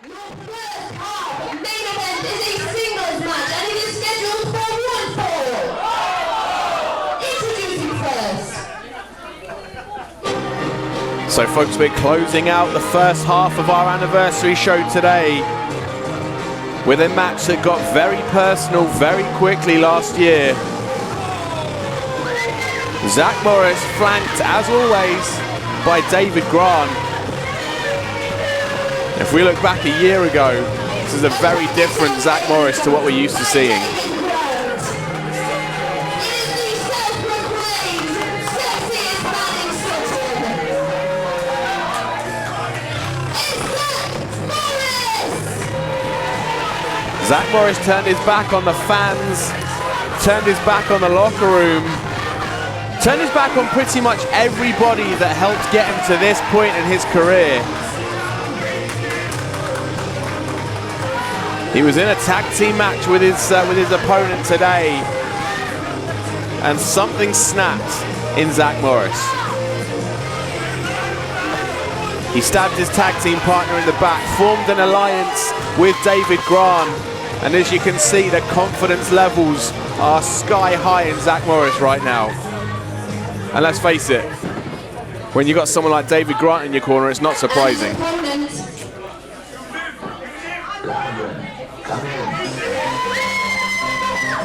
So folks, we're closing out the first half of our anniversary show today with a match that got very personal very quickly last year. Zach Morris flanked, as always, by David Grant. If we look back a year ago, this is a very different Zach Morris to what we're used to seeing. Zach Morris turned his back on the fans, turned his back on the locker room, turned his back on pretty much everybody that helped get him to this point in his career. He was in a tag team match with his opponent today, and something snapped in Zach Morris. He stabbed his tag team partner in the back, formed an alliance with David Grant, and as you can see, the confidence levels are sky high in Zach Morris right now. And let's face it, when you've got someone like David Grant in your corner, it's not surprising.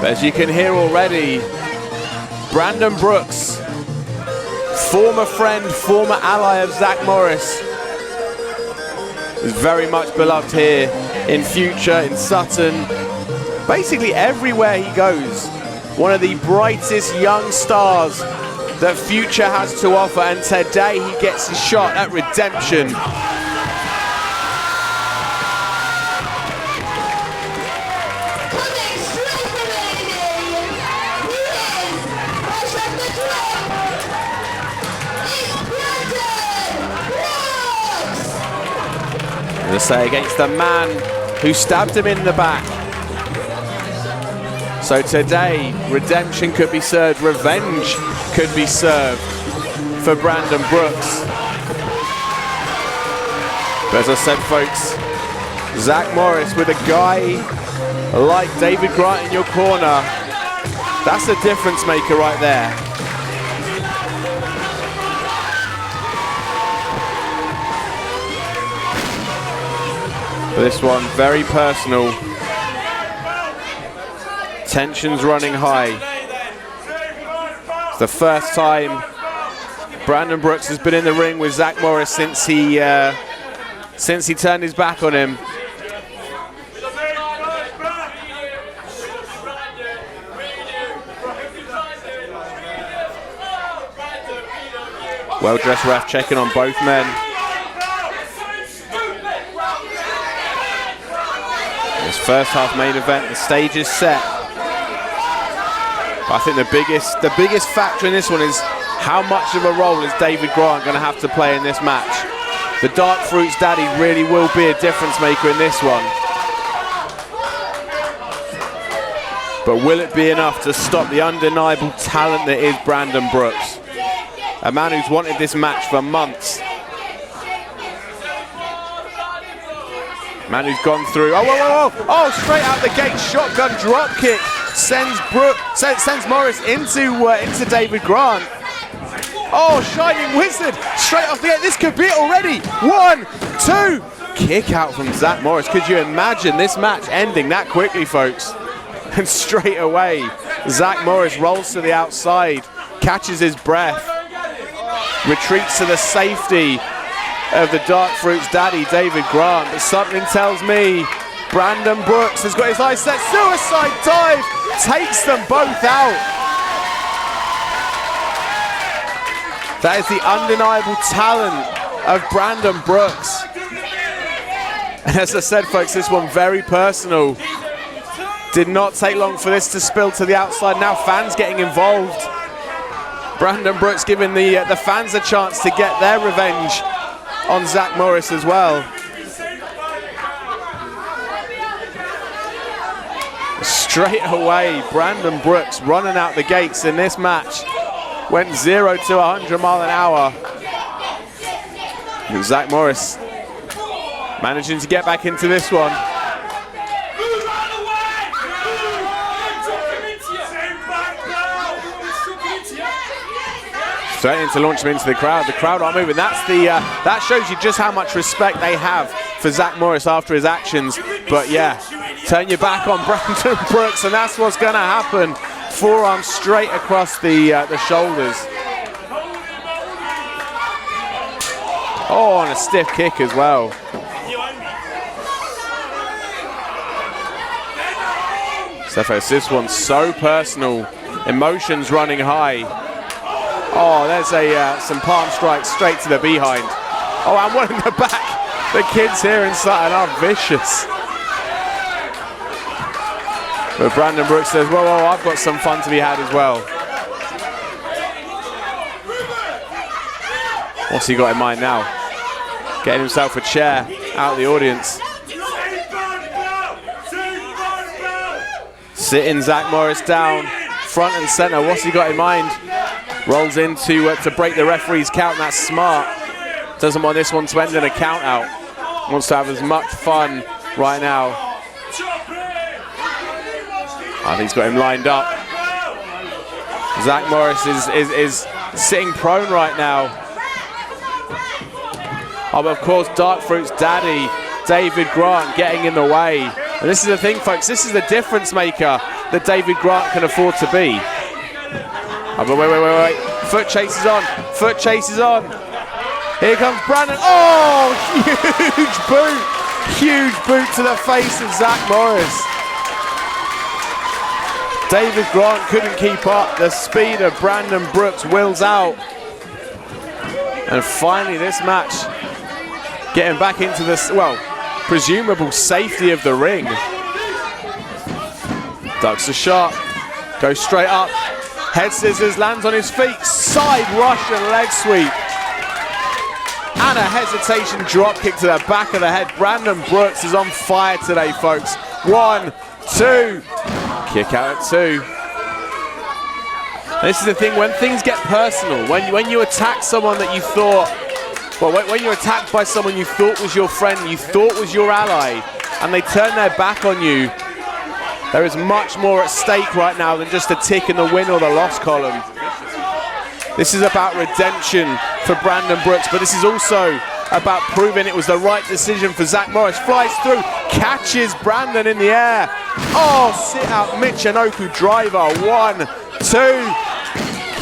But as you can hear already, Brandon Brooks, former friend, former ally of Zach Morris, is very much beloved here in FUTR, in Sutton, basically everywhere he goes. One of the brightest young stars that FUTR has to offer, and today he gets his shot at redemption. To say, against the man who stabbed him in the back. So today, redemption could be served, revenge could be served for Brandon Brooks. But as I said, folks, Zach Morris with a guy like David Grant in your corner, that's a difference maker right there. This one very personal. Tensions running high. It's the first time Brandon Brooks has been in the ring with Zach Morris since he turned his back on him. Well-dressed ref checking on both men. First half main event, the stage is set. But I think the biggest factor in this one is how much of a role is David Grant going to have to play in this match. The Dark Fruits Daddy really will be a difference maker in this one. But will it be enough to stop the undeniable talent that is Brandon Brooks? A man who's wanted this match for months. Man who's gone through, oh, straight out the gate, shotgun drop kick, sends Morris into David Grant. Oh, Shining Wizard, straight off the gate, this could be it already. 1, 2, kick out from Zach Morris. Could you imagine this match ending that quickly, folks? And straight away, Zach Morris rolls to the outside, catches his breath, retreats to the safety of the Dark Fruits Daddy, David Grant. But something tells me Brandon Brooks has got his eyes set. Suicide dive takes them both out. That is the undeniable talent of Brandon Brooks. And as I said, folks, this one very personal. Did not take long for this to spill to the outside. Now fans getting involved. Brandon Brooks giving the fans a chance to get their revenge on Zach Morris as well. Straight away, Brandon Brooks running out the gates in this match. Went 0 to 100 miles an hour. And Zach Morris Managing to get back into this one. Threatening to launch him into the crowd. The crowd aren't moving. That's the that shows you just how much respect they have for Zach Morris after his actions. But yeah, turn your back on Brandon Brooks, and that's what's going to happen. Forearm straight across the shoulders. Oh, and a stiff kick as well. Stephos, this one's so personal. Emotions running high. Oh, there's some palm strikes straight to the behind. Oh, and one in the back. The kids here in Sutton are vicious. But Brandon Brooks says, whoa, whoa, I've got some fun to be had as well. What's he got in mind now? Getting himself a chair out of the audience. Sitting Zach Morris down, front and center. What's he got in mind? Rolls in to break the referee's count. That's smart. Doesn't want this one to end in a count out. Wants to have as much fun right now. I think he's got him lined up. Zach Morris is sitting prone right now. Oh, but of course, Dark Fruit's daddy, David Grant, getting in the way. And this is the thing, folks. This is the difference maker that David Grant can afford to be. Oh, but wait. Foot chase is on. Foot chase is on. Here comes Brandon. Oh, huge boot. Huge boot to the face of Zach Morris. David Grant couldn't keep up. The speed of Brandon Brooks wills out. And finally this match getting back into this, well, presumable safety of the ring. Ducks a shot. Goes straight up. Head scissors, lands on his feet, side Russian leg sweep. And a hesitation drop kick to the back of the head. Brandon Brooks is on fire today, folks. 1, 2, kick out at 2. And this is the thing, when things get personal, when you attack someone that you thought, well, when you're attacked by someone you thought was your friend, you thought was your ally, and they turn their back on you, there is much more at stake right now than just a tick in the win or the loss column. This is about redemption for Brandon Brooks, but this is also about proving it was the right decision for Zach Morris. Flies through, catches Brandon in the air. Oh, sit out Michinoku driver. 1, 2.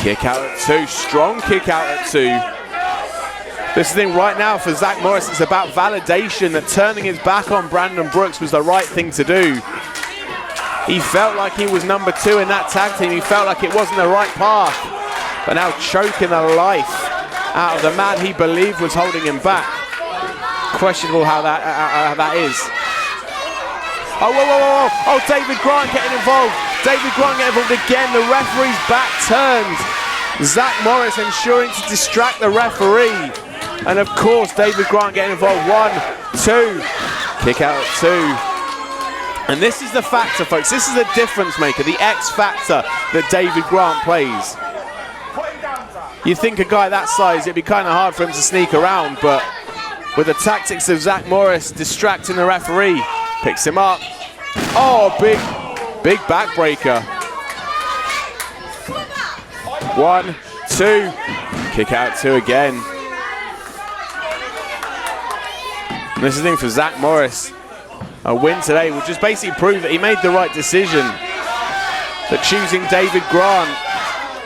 Kick out at 2, strong kick out at 2. This thing right now for Zach Morris, it's about validation that turning his back on Brandon Brooks was the right thing to do. He felt like he was number 2 in that tag team. He felt like it wasn't the right path. But now choking the life out of the man he believed was holding him back. Questionable how that is. Oh, whoa. Oh, David Grant getting involved. David Grant getting involved again. The referee's back turned. Zach Morris ensuring to distract the referee. And of course, David Grant getting involved. 1, 2. Kick out at 2. And this is the factor, folks. This is the difference maker, the X factor that David Grant plays. You think a guy that size, it'd be kind of hard for him to sneak around, but with the tactics of Zach Morris distracting the referee, picks him up. Oh, big backbreaker. 1, 2, kick out 2 again. And this is the thing for Zach Morris. A win today will just basically prove that he made the right decision. That choosing David Grant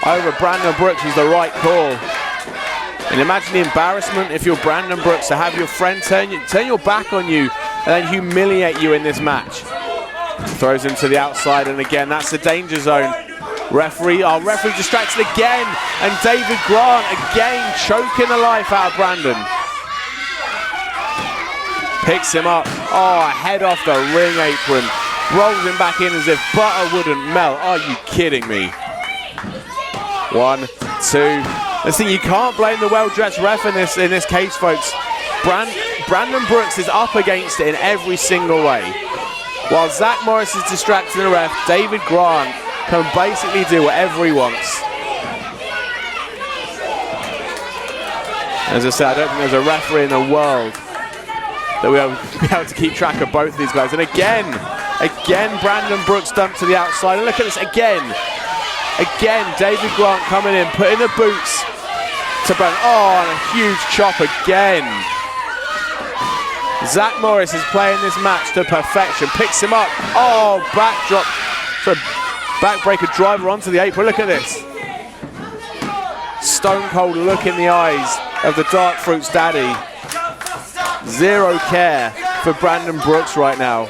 over Brandon Brooks was the right call. And imagine the embarrassment if you're Brandon Brooks to have your friend turn your back on you and then humiliate you in this match. Throws him to the outside, and again, that's the danger zone. Referee distracted again, and David Grant again choking the life out of Brandon. Picks him up. Oh, head off the ring apron. Rolls him back in as if butter wouldn't melt. Are you kidding me? 1, 2. This thing, you can't blame the well-dressed ref in this case, folks. Brandon Brooks is up against it in every single way. While Zach Morris is distracting the ref, David Grant can basically do whatever he wants. As I said, I don't think there's a referee in the world that we'll be able to keep track of both of these guys. And again, Brandon Brooks dumped to the outside. And look at this again. Again, David Grant coming in, putting the boots to Brandon. Oh, and a huge chop again. Zach Morris is playing this match to perfection. Picks him up. Oh, backdrop. So backbreaker driver onto the apron. Look at this. Stone cold look in the eyes of the Dark Fruits daddy. Zero care for Brandon Brooks right now.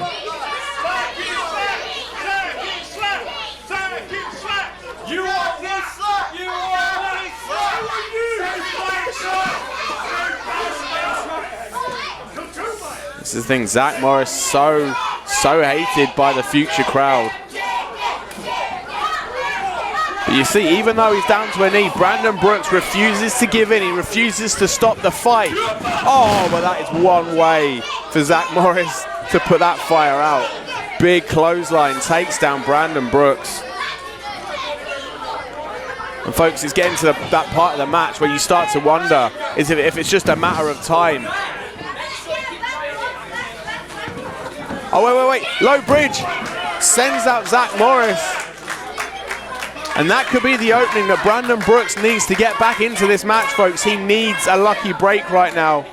This is the thing, Zach Morris so hated by the Future crowd. But you see, even though he's down to a knee, Brandon Brooks refuses to give in. He refuses to stop the fight. Oh, but that is one way for Zach Morris to put that fire out. Big clothesline takes down Brandon Brooks. And folks, it's getting to that part of the match where you start to wonder if it's just a matter of time. Oh, wait. Low bridge. Sends out Zach Morris. And that could be the opening that Brandon Brooks needs to get back into this match, folks. He needs a lucky break right now.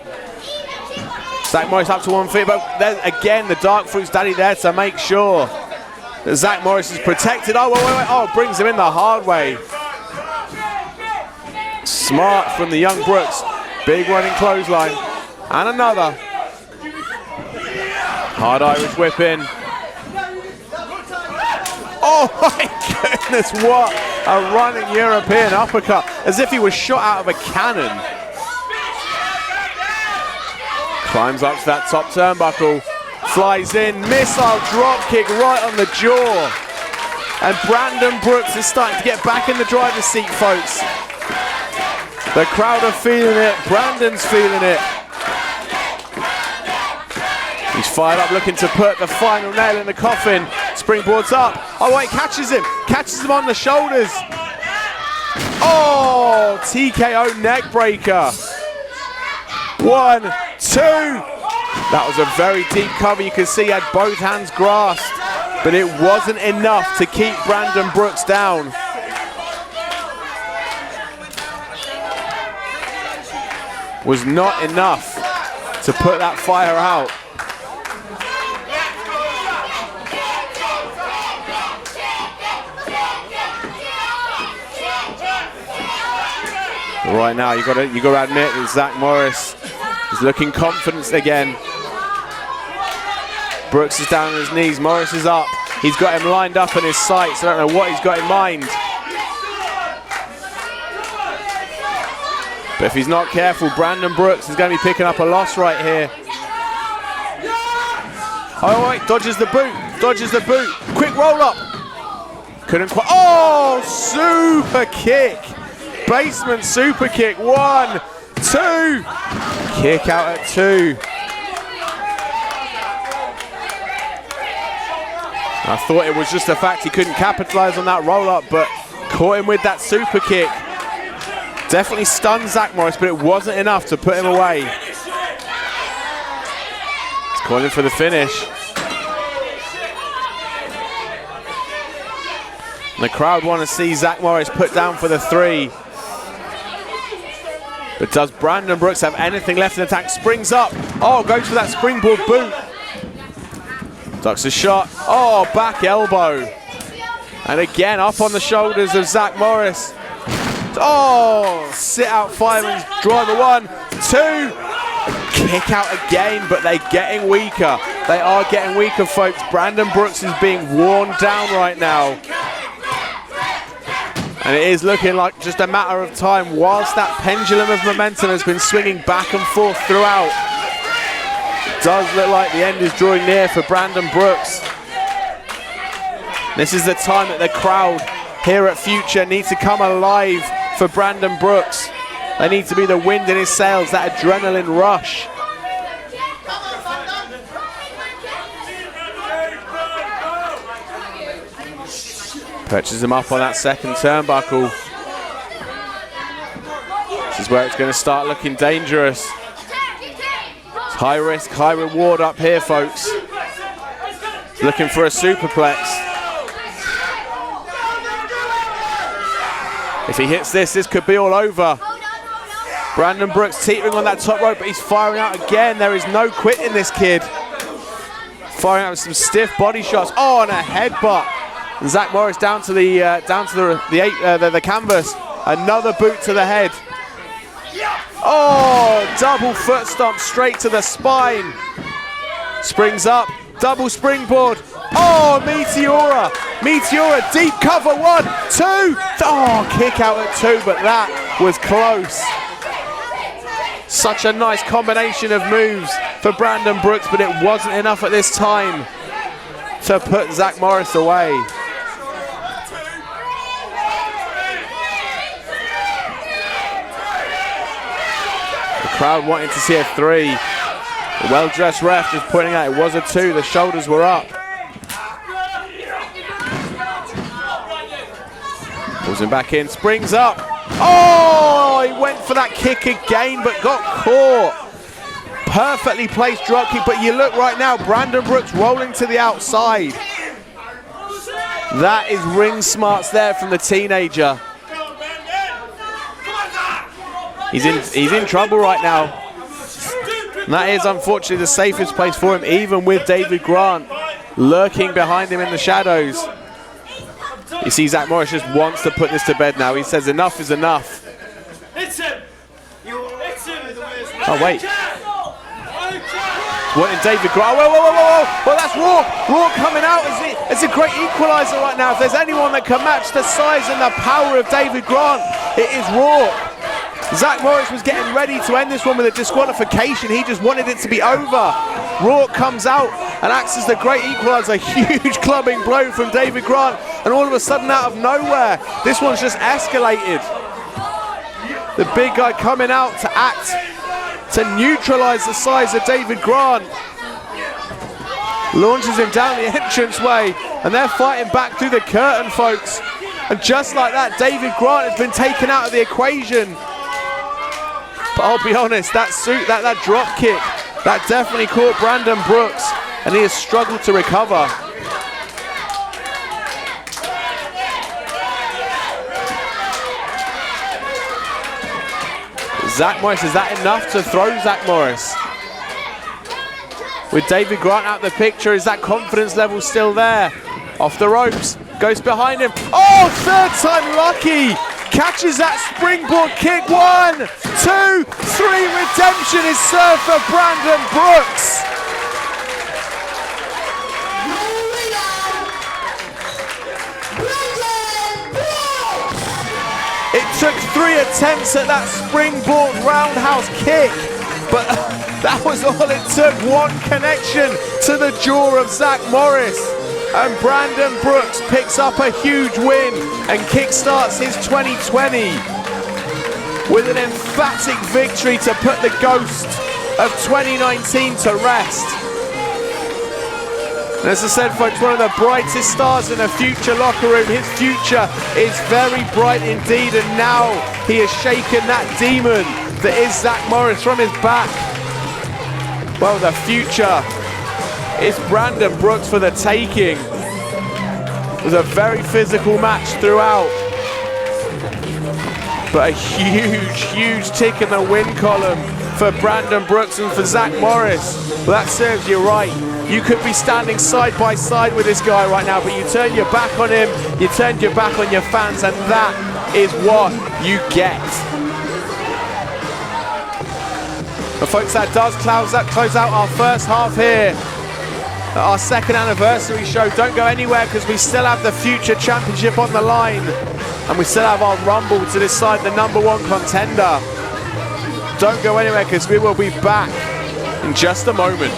Zach Morris up to 1 feet, but then again, the Dark Fruits daddy there to make sure that Zach Morris is protected. Oh, wait. Oh, brings him in the hard way. Smart from the young Brooks. Big running clothesline. And another. Hard Irish whip in. Oh my goodness, what a running European uppercut. As if he was shot out of a cannon. Climbs up to that top turnbuckle. Flies in, missile drop kick right on the jaw. And Brandon Brooks is starting to get back in the driver's seat, folks. The crowd are feeling it, Brandon's feeling it. He's fired up, looking to put the final nail in the coffin. Springboards up. Oh, wait, catches him on the shoulders. Oh, TKO neck breaker. 1, 2. That was a very deep cover. You can see he had both hands grasped, but it wasn't enough to keep Brandon Brooks down. Was not enough to put that fire out. Right now, you got to admit that Zach Morris is looking confident again. Brooks is down on his knees. Morris is up. He's got him lined up in his sights. I don't know what he's got in mind. But if he's not careful, Brandon Brooks is going to be picking up a loss right here. Oh wait, dodges the boot. Quick roll up. Couldn't quite. Oh, super kick. Basement super kick. 1, 2. Kick out at 2. I thought it was just the fact he couldn't capitalize on that roll up, but caught him with that super kick. Definitely stunned Zach Morris, but it wasn't enough to put him away. He's calling for the finish. And the crowd want to see Zach Morris put down for the 3. But does Brandon Brooks have anything left in the tank? Springs up. Oh, goes for that springboard boot. Ducks a shot. Oh, back elbow. And again, up on the shoulders of Zach Morris. Oh, sit out fireman's driver. 1, 2. Kick out again, but they're getting weaker. They are getting weaker, folks. Brandon Brooks is being worn down right now. And it is looking like just a matter of time whilst that pendulum of momentum has been swinging back and forth throughout. It does look like the end is drawing near for Brandon Brooks. This is the time that the crowd here at Future need to come alive for Brandon Brooks. They need to be the wind in his sails, that adrenaline rush. Perches him up on that second turnbuckle. This is where it's going to start looking dangerous. It's High risk, high reward up here, folks. Looking for a superplex. If he hits this, this could be all over. Brandon Brooks teetering on that top rope, but he's firing out again. There is no quitting this kid. Firing out with some stiff body shots. Oh, and a headbutt. And Zach Morris down to the canvas. Another boot to the head. Oh, double foot stomp straight to the spine. Springs up, double springboard. Oh, Meteora. Meteora, deep cover, 1, 2. Oh, kick out at 2, but that was close. Such a nice combination of moves for Brandon Brooks, but it wasn't enough at this time to put Zach Morris away. The crowd wanted to see a 3. The well-dressed ref just pointing out it was a 2. The shoulders were up. Pulls him back in, springs up. Oh, he went for that kick again, but got caught. Perfectly placed drop kick, but you look right now, Brandon Brooks rolling to the outside. That is ring smarts there from the teenager. He's in trouble right now. And that is unfortunately the safest place for him, even with David Grant lurking behind him in the shadows. You see Zach Morris just wants to put this to bed now. He says enough is enough. Oh, wait. Wanting David Grant. Whoa, whoa, whoa, whoa, whoa. Well, that's Rourke. Rourke coming out as a great equalizer right now. If there's anyone that can match the size and the power of David Grant, it is Rourke. Zach Morris was getting ready to end this one with a disqualification. He just wanted it to be over. Rourke comes out and acts as the great equalizer. Huge clubbing blow from David Grant. And all of a sudden, out of nowhere, this one's just escalated. The big guy coming out to act to neutralize the size of David Grant. Launches him down the entranceway, and they're fighting back through the curtain, folks. And just like that, David Grant has been taken out of the equation. But I'll be honest, that drop kick, that definitely caught Brandon Brooks, and he has struggled to recover. Zach Morris, is that enough to throw Zach Morris? With David Grant out the picture, is that confidence level still there? Off the ropes, goes behind him. Oh, third time lucky! Catches that springboard kick. 1, 2, 3. Redemption is served for Brandon Brooks. It took 3 attempts at that springboard roundhouse kick, but that was all it took. 1 connection to the jaw of Zach Morris. And Brandon Brooks picks up a huge win and kickstarts his 2020 with an emphatic victory to put the ghost of 2019 to rest. And as I said, folks, one of the brightest stars in the future locker room. His future is very bright indeed, and now he has shaken that demon that is Zach Morris from his back. Well, the future is Brandon Brooks for the taking. It was a very physical match throughout, but a huge, huge tick in the win column for Brandon Brooks and for Zach Morris. Well, that serves you right. You could be standing side by side with this guy right now, but you turn your back on him, you turned your back on your fans, and that is what you get. But folks, that does close out our first half here at our second anniversary show. Don't go anywhere, because we still have the Future Championship on the line, and we still have our Rumble to decide the #1 contender. Don't go anywhere, because we will be back in just a moment.